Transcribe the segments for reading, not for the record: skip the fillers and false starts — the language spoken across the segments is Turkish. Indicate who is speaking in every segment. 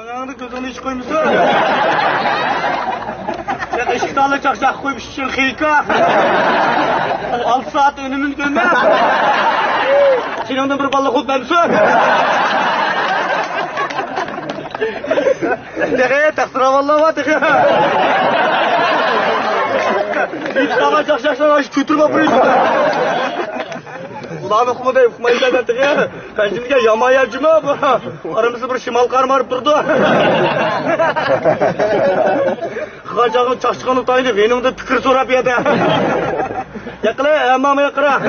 Speaker 1: Mınağını gözünü hiç koymuşsun. Sen ışıkta alacak koymuşsun hıyka. 6 saat önümün gönme. Sen ondan bir balık utmamışsın. Dege taksıra vallahi var dege. Hiç alacak şakşan aşı kütürme buraya. Ulan okumadı, okumayı da dedik ya. Ben şimdi yama yercime bu. Aramızda bir şimal karmarıp durdu. Kıkacağın çaşçıkanı tayını, benim de tükür sorap yedi. Yakala, mama yakara.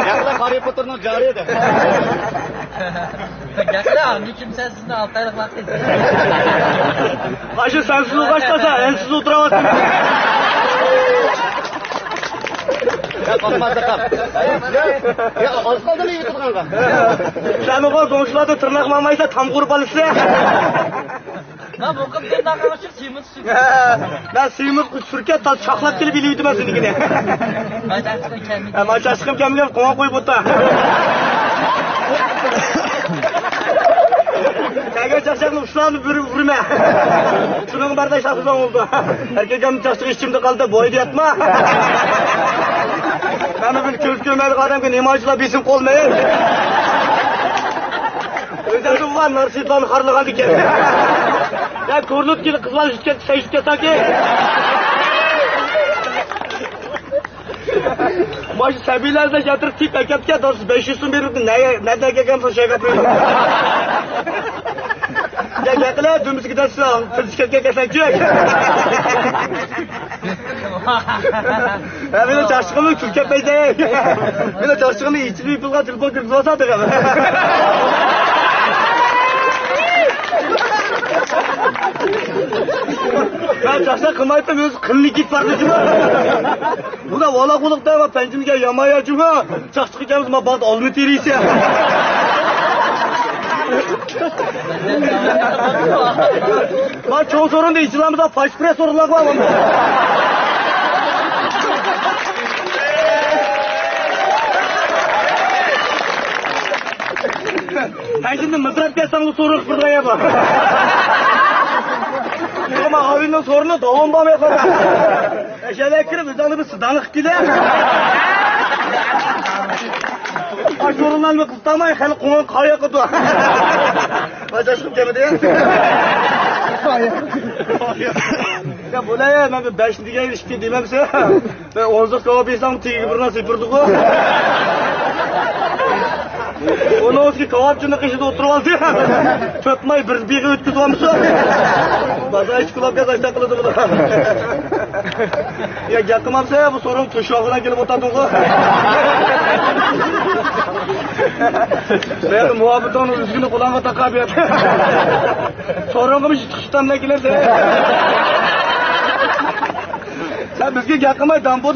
Speaker 1: Yakala, Harry Potter'ın cari yedi.
Speaker 2: Yakala, niçin sen sizinle 6 aylık vakit?
Speaker 1: Kaşı sensiz uğraştasa, ensiz oturamazsın.
Speaker 3: Ya kalmaz da kal. Ya az kaldı mı yutun kanka?
Speaker 1: Sen o komşularda tırnak mamaysa tam kurbalısı.
Speaker 2: Lan bu kız bir dakika başım suyumuz su.
Speaker 1: Ben suyumuz sürke çaklak gibi biliyordum ben seninkine.
Speaker 2: Maçaşkım kendini.
Speaker 1: Maçaşkım kendine koma koyup otta. Kaya çaşaklı uçlarını vurma. Şunun bardağı şahsızdan oldu. Erkek yanım çaştık içimde kaldı, boydu yatma. Ben bir köz gömerdik adam ki imajla bizim olmayın. Özellikle var, narsitlanı karlığa diken. Ya kurlut gibi kızlar secde sanki. Başı sebilerde yatırıp tip eketke doğrusu 500'ün verirdi. Nerede gekemse şey yapıyorum. Ya yakala dümdüz gidersin, tırtıketke kesekecek. Ya benim çarşıkımı Türkiye beyde. Benim çarşıkımı içini yıpılgan telefon kırmızı sadık ama. Ben çarşıda kımayıp özü kılını git vardı cuma. Bu da ola kulukta ama pencimge yamaya cuma. Çarşık ikimiz ma bazı olmu teriyse. Ben çoğu sorun da İslam'da faş pres sorunlar var ama. Ben şimdi mızrak desem bu sorun fırlaya bak. Ama abinin sorunu doğum bağım yapar. Eşeğe kirip üzerine bir sıdanlık gider. Ay sorunlarını kıstamayın, hele kuman kaya kutu. Maçaşkım kemedi ya. Ya bu ne ya, ben bir 5 diye ilişki demem size. Ben 10'luk kava bir insan tiki buruna sıfırdık o. Onu olsun ki kavapçının kışında oturup aldı. Çökmeyi bir ötküz olmuşsun. Bazen hiç kulak yazak takıldı bu da. Ya yakımamsa ya bu sorun tuşağına gelip otardın o. Ben muhabbet onu üzgünü kulağıma takabiyet. Sorun kımış çıkıştamına gelirdi. Sen bizge yakımay dambo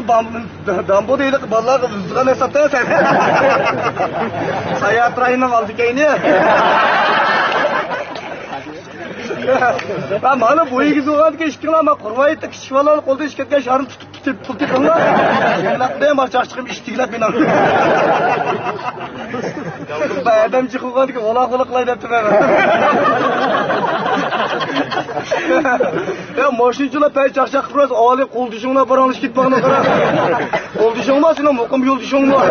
Speaker 1: değil ballar vızdıgan hesapta ya sen. Sayat rahinin aldı keyni. Ben bana bu ilgisi olan ki işkin ama kurvayı tık şivalarını kolda işketken şarım tutup kılma. Yenilak deyim açıkçım iştiklak binan. Ben adam çıkılan ki ola kılıklaydı hepti ben. Ya maşinçılar pey çakçak kırmaz ağalayıp kol düşüğüne baranış gitmağına kadar. Kol düşüğün var senin mokum yol düşüğün var.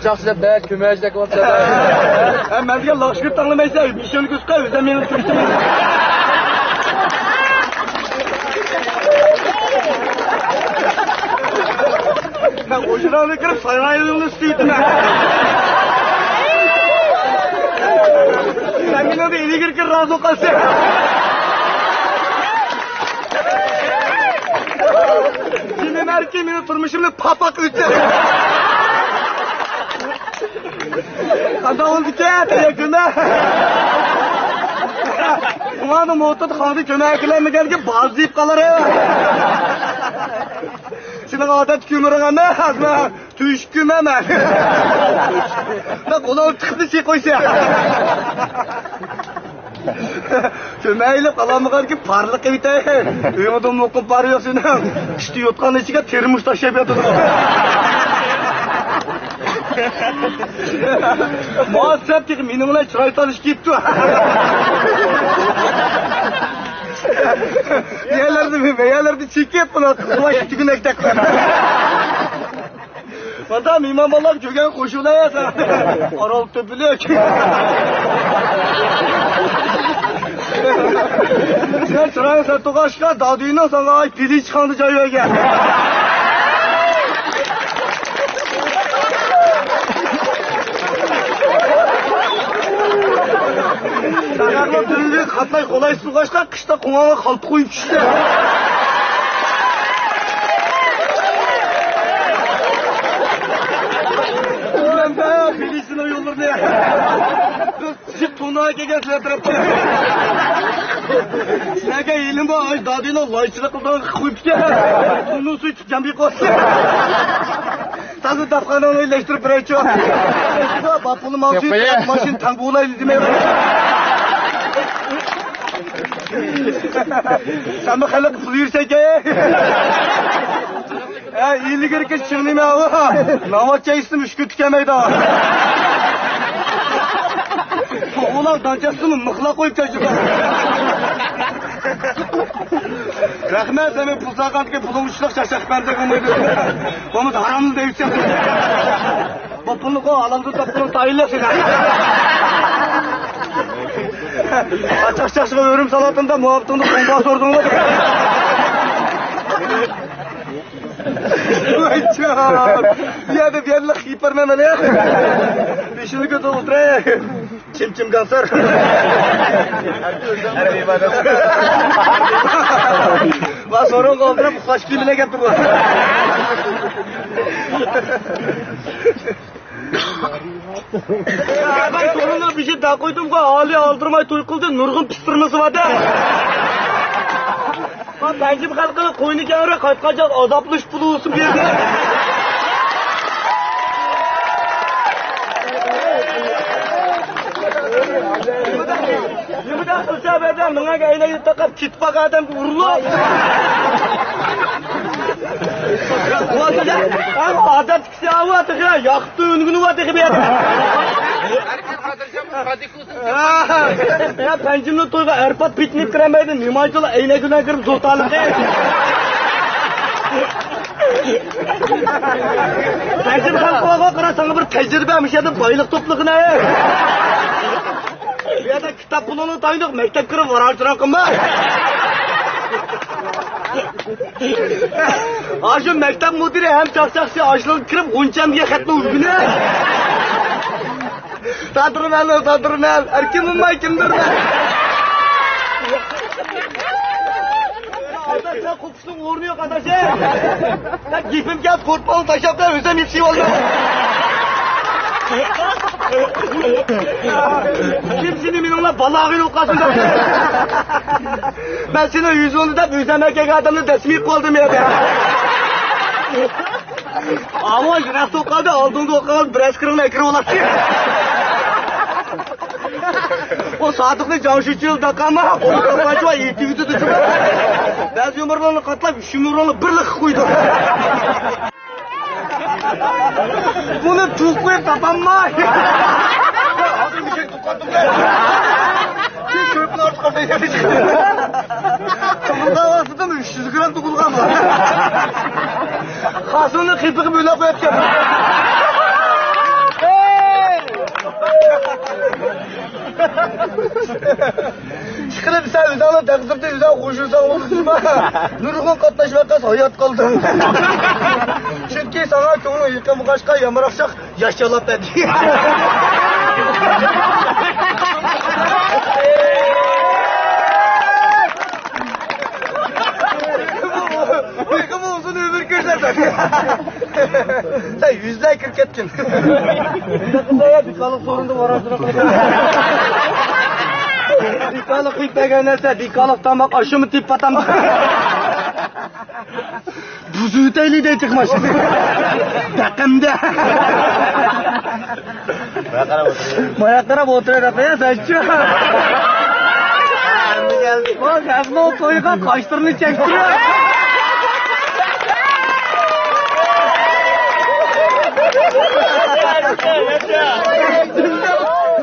Speaker 2: Çok size be kümejdeki ortada.
Speaker 1: Hem ben de laşkırt tanımaysa bir şey gözüküyor. Bizden benim Türkçe. Ben orijinalini kırıp sarayının üstüydüm. Sen bile de eli kırkır razı olkası. Şimdi erkeğimini turmuşumda papak ütü. Kadavul dikkat yakında. Umarım motor kanı kömeklerine geldi bazı ipkaları. Şimdi adet kümürüne azma tüşküm hemen. Bak ulan çıktı şey koysa. Kömeğiyle kalamıqar ki parlık evite. Uyumadım okun parıyorsun. İşte yotkan içine termos taşıyıp yatırdım. Maalesef ki benimle çıray tanış gitti. Yerlerde çekip buna kulaş tükün ektekler. Madem imam Allah gögen koşula ya sana. Aralık töpülük. Sen çırağın sen tokaşka daha düğünden sana ay pili çıkandı cayıya gel. Sakakla dürülüyor katlay kolay su kaçka kışta kumağa kaltı koyup işte. Ulan be pilisin o yollarını ya. Sıcık tuğnağa gelgen size tarafta. Sineke eğilim bu ay daha değil o layçılık kıldan koyup işte. Tuğnun suyu tutacağım bir kosu. Tazı dafkanı onu iyileştirip bir içiyor. Bapulu malçıyı maşın tanguğuna izlemeye sen mi halı kıflıyorsa ki? İyilik herkes çıkmayayım ya. Namatça istim üç gün tükemeydi ha. Ulan dancası mı mıkla koyup çocuk. Rahmet seni pulsakan ki pulun uçluk şaşak bende kımıydı. Onu da haramlı da yüksek. Bapuluk o alamdı toplumun tayıllasın. Açıkçası örüm salatında muhabbetinde bomba sorduğunu da. Ya da bir yerle hipermemeli ya. Dişini kötü ultra. Çim kanser. Lan sorun kaldırıp kaç kimine getirdi. Ben sorunla bir şey daha koydum ki hali aldırmay toy kıldı nurgun pistırması vardı. Bencim halkını koyunu kenara kaçkacak azapmış buluyorsun bir yerde. Yemeden kılsa beden bana gayla takıp kitpak adam vurulur. Ama adet kişi avadı ya yaktı önünü vadı gibi ya. Ya pencimle toyga erpat piknik kiremeydi. Nimaycıla eyle güne girip sultanlık değil. Pencim kalkıva kıra sana bir tecrübemiş ya da bayılık topluğuna ya. Ya da kitap bulunu taydık mektep kırıp var alçırakım ben. Aşın mektep müdürü hem çakçakçı açlılık kırıp unçam diye katlı uzgunu. Tadırın el. Erkim umay kimdir ben? Arkadaş sen kokusunun uğrunu yok arkadaş ya. Ben giyfim gel korkmalı taşaplar özlem yetişim oldu. Kim seni minimle balağın okasında? Ben senin yüzünü de büyüsem erkek adamla desmeyip koldum ya be. Ama yine sokadı aldığında okalı biraz kırılma ekran olasın. O sadıklı canşıçıl dakama onu kapacıva eti tutucu. Ben yumurlarını katlayıp yumurlarını birlik koydum. Bunu tuz koyup tapanma. Abi bir şey tukattım ben. Siz köpün artık ortaya gelişti. Tomurda havasında mı 300 gram tukulgan var. Kasını kıypıkı böyle koyup yapın. Çıkırıp sen üzerine takzıp da üzerine koşursan olursun. Nurgun katlaşmak kas hayat kaldı. Çünkü sana konu yıkamı kaçka yamarakacak yaşalap dedi. Yıkamı uzun ömür kırsasak. Sen yüzde 40 etkin. Yakında bir kalıp sorundu var aslında. Bir kalıp ilk beğenirse bir kalıp tamak aşımı tip patam. Buzu öteyli de çıkmış. Takımda. Mayaklara oturuyor ya saçıyor. Bak aslında o toyga kaşlarını çektiriyor.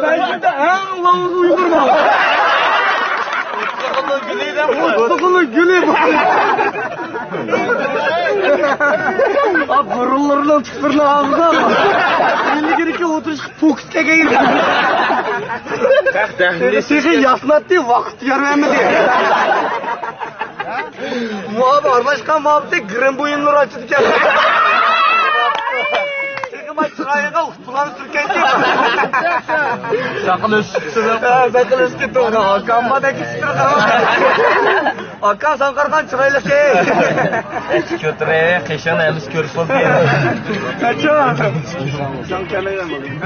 Speaker 1: Ben şimdi en lavuz uydurma. Mutluluğun gülü bu. Abi burunlarından tıkırlı ağzına ama. Belli gerek ki oturuş fokuska geyir. Seni yasnat diye vakit yarmamı diye. Muhabbe armaşkan muhabbete gırın boyunları açıdı ki. Maç sırayla ustuları sürken diye.
Speaker 2: Sakın üstüne.
Speaker 1: Sakın üstü ona. Hakan bana gitsin. Hakan sen karkan sırayla şey.
Speaker 2: Eski kötüre, keşan elimiz körüp oldu.
Speaker 1: Kaçın. Sen kendine gelmedin.